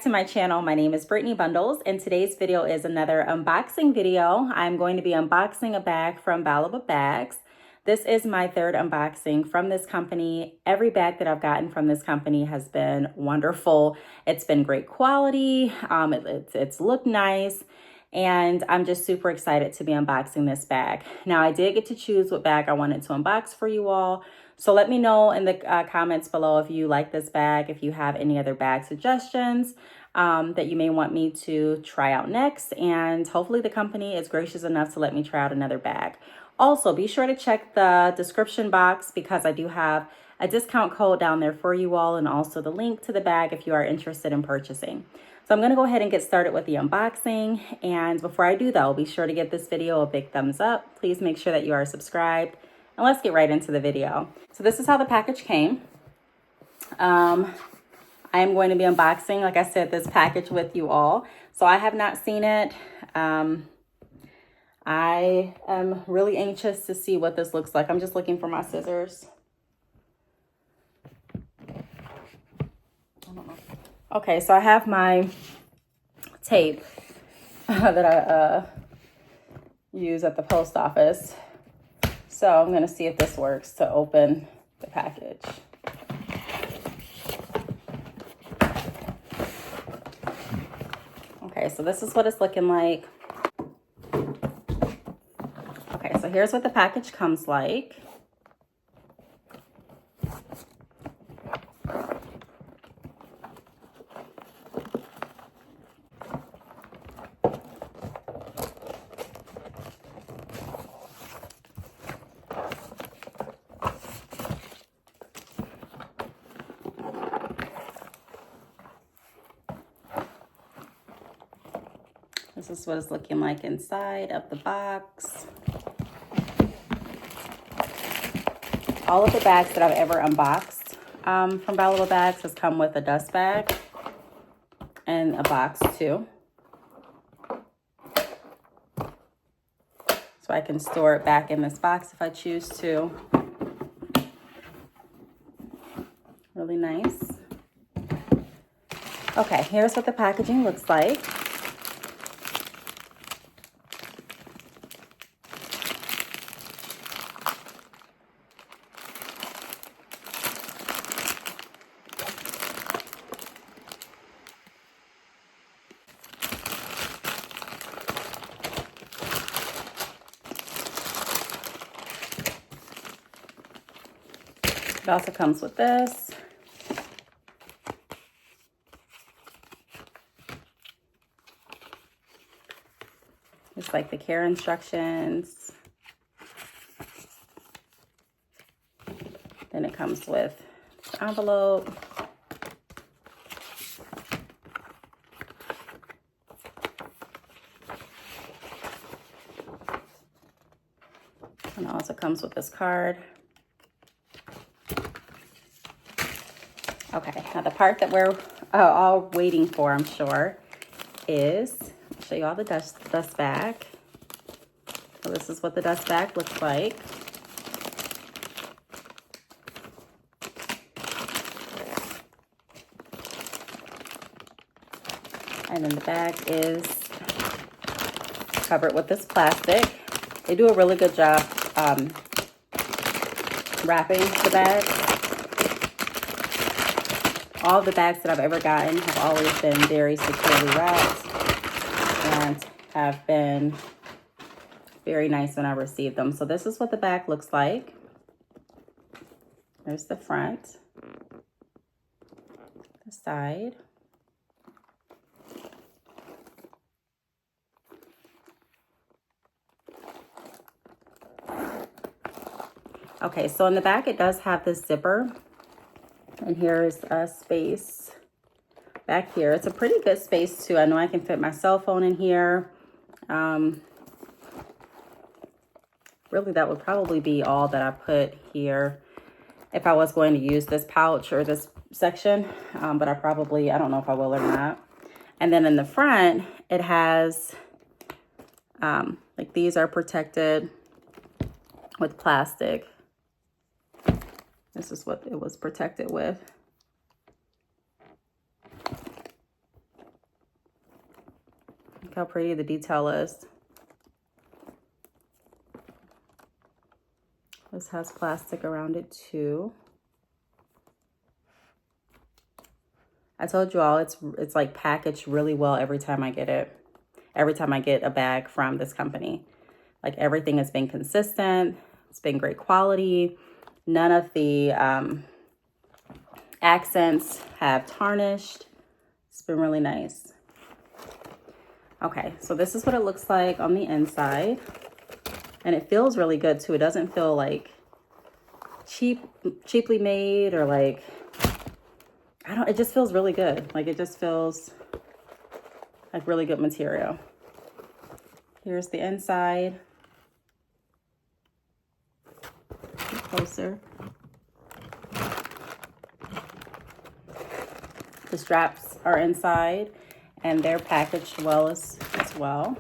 to my channel. My name is Brittany Bundles, and today's video is another unboxing video. I'm going to be unboxing a bag from Balaba Bags. This is my third unboxing from this company. Every bag that I've gotten from this company has been wonderful. It's been great quality. It's looked nice, and I'm just super excited to be unboxing this bag. Now, I did get to choose what bag I wanted to unbox for you all. So let me know in the comments below if you like this bag, if you have any other bag suggestions that you may want me to try out next. And hopefully the company is gracious enough to let me try out another bag. Also, be sure to check the description box because I do have a discount code down there for you all, and also the link to the bag if you are interested in purchasing. So I'm going to go ahead and get started with the unboxing. And before I do though, be sure to give this video a big thumbs up. Please make sure that you are subscribed. And let's get right into the video. So this is how the package came. I am going to be unboxing, like I said, this package with you all. So I have not seen it. I am really anxious to see what this looks like. I'm just looking for my scissors. I don't know. Okay, so I have my tape that I use at the post office. So I'm going to see if this works to open the package. Okay, so this is what it's looking like. Okay, so here's what the package comes like. This is what it's looking like inside of the box. All of the bags that I've ever unboxed from Balaba Bags has come with a dust bag and a box too. So I can store it back in this box if I choose to. Really nice. Okay, here's what the packaging looks like. It also comes with this. Just like the care instructions. Then it comes with this envelope. And it also comes with this card. Okay, now the part that we're all waiting for, I'm sure, is, I'll show you all the dust bag. So this is what the dust bag looks like. And then the bag is covered with this plastic. They do a really good job wrapping the bag. All the bags that I've ever gotten have always been very securely wrapped and have been very nice when I receive them. So this is what the bag looks like. There's the front, the side. Okay, so in the back it does have this zipper. And here's a space back here. It's a pretty good space too. I know I can fit my cell phone in here. Really, that would probably be all that I put here if I was going to use this pouch or this section. But I don't know if I will or not. And then in the front, it has, like these are protected with plastic. This is what it was protected with. how pretty the detail is. This has plastic around it too. I told you all it's like packaged really well every time I get it. Every time I get a bag from this company. Like everything has been consistent. It's been great quality. None of the accents have tarnished. It's been really nice. Okay, so this is what it looks like on the inside. And it feels really good too. It doesn't feel like cheaply made or like, it just feels really good. Like it just feels like really good material. Here's the inside. Get closer. The straps are inside and they're packaged well as well.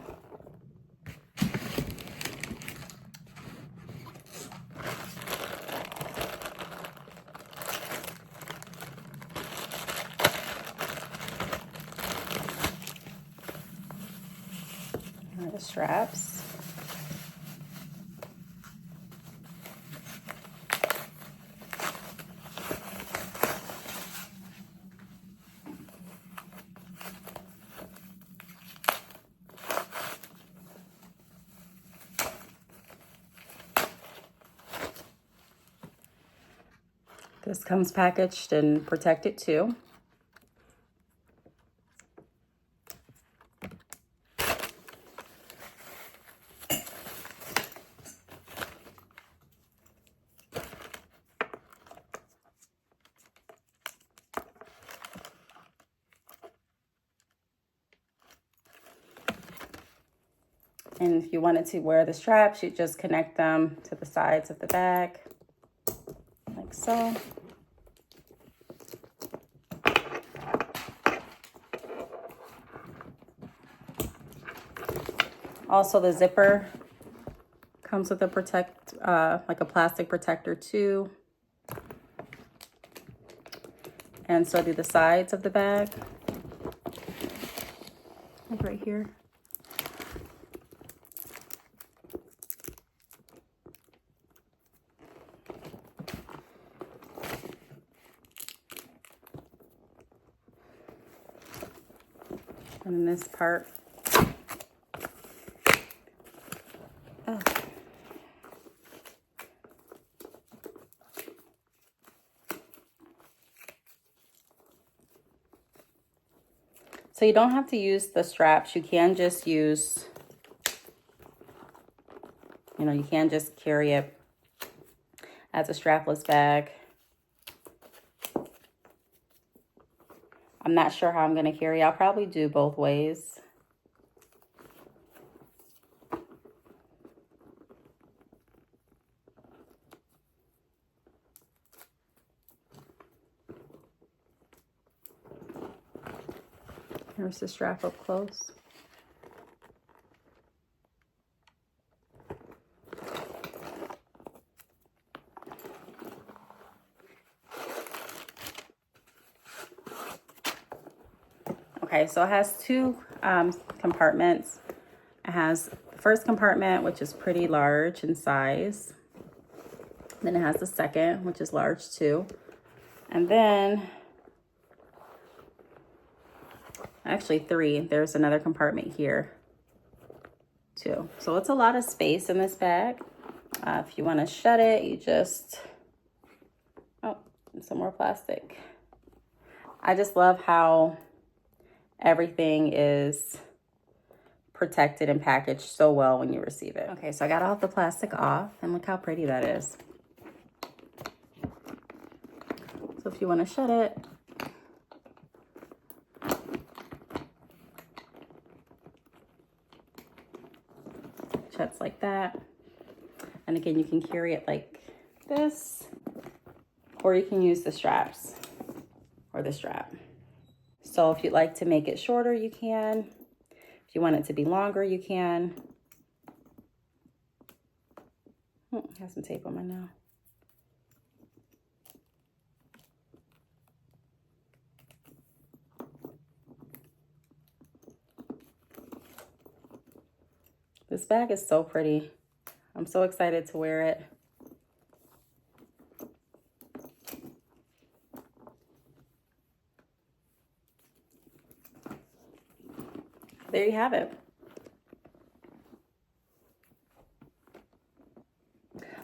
Here are the straps. This comes packaged and protected too. And if you wanted to wear the straps, you just connect them to the sides of the bag, like so. Also, the zipper comes with a like a plastic protector too. And so do the sides of the bag, like right here. And then this part. Oh. So you don't have to use the straps. You can just use, you can just carry it as a strapless bag. I'm not sure how I'm going to carry. I'll probably do both ways. Here's the strap up close. Okay, so it has two compartments. It has the first compartment, which is pretty large in size. Then it has the second, which is large too. And then, actually three, there's another compartment here too. So it's a lot of space in this bag. If you want to shut it, you just, some more plastic. I just love how everything is protected and packaged so well when you receive it. Okay, so I got all the plastic off and look how pretty that is. So if you want to shut it, shuts like that. And again, you can carry it like this, or you can use the straps or the strap. So if you'd like to make it shorter, you can. If you want it to be longer, you can. I have some tape on my nail. This bag is so pretty. I'm so excited to wear it. There you have it.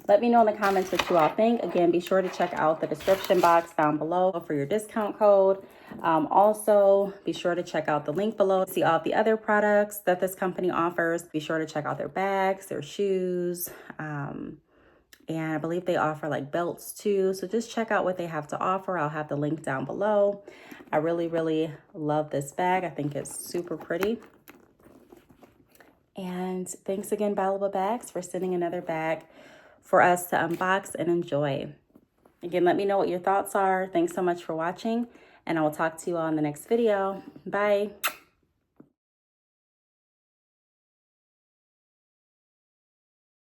Let me know in the comments what you all think. Again, be sure to check out the description box down below for your discount code. Also, be sure to check out the link below to see all of the other products that this company offers. Be sure to check out their bags, their shoes, and I believe they offer like belts too. So just check out what they have to offer. I'll have the link down below. I really, really love this bag. I think it's super pretty. And thanks again, Valuable Bags, for sending another bag for us to unbox and enjoy. Again, let me know what your thoughts are. Thanks so much for watching, and I will talk to you all in the next video. Bye.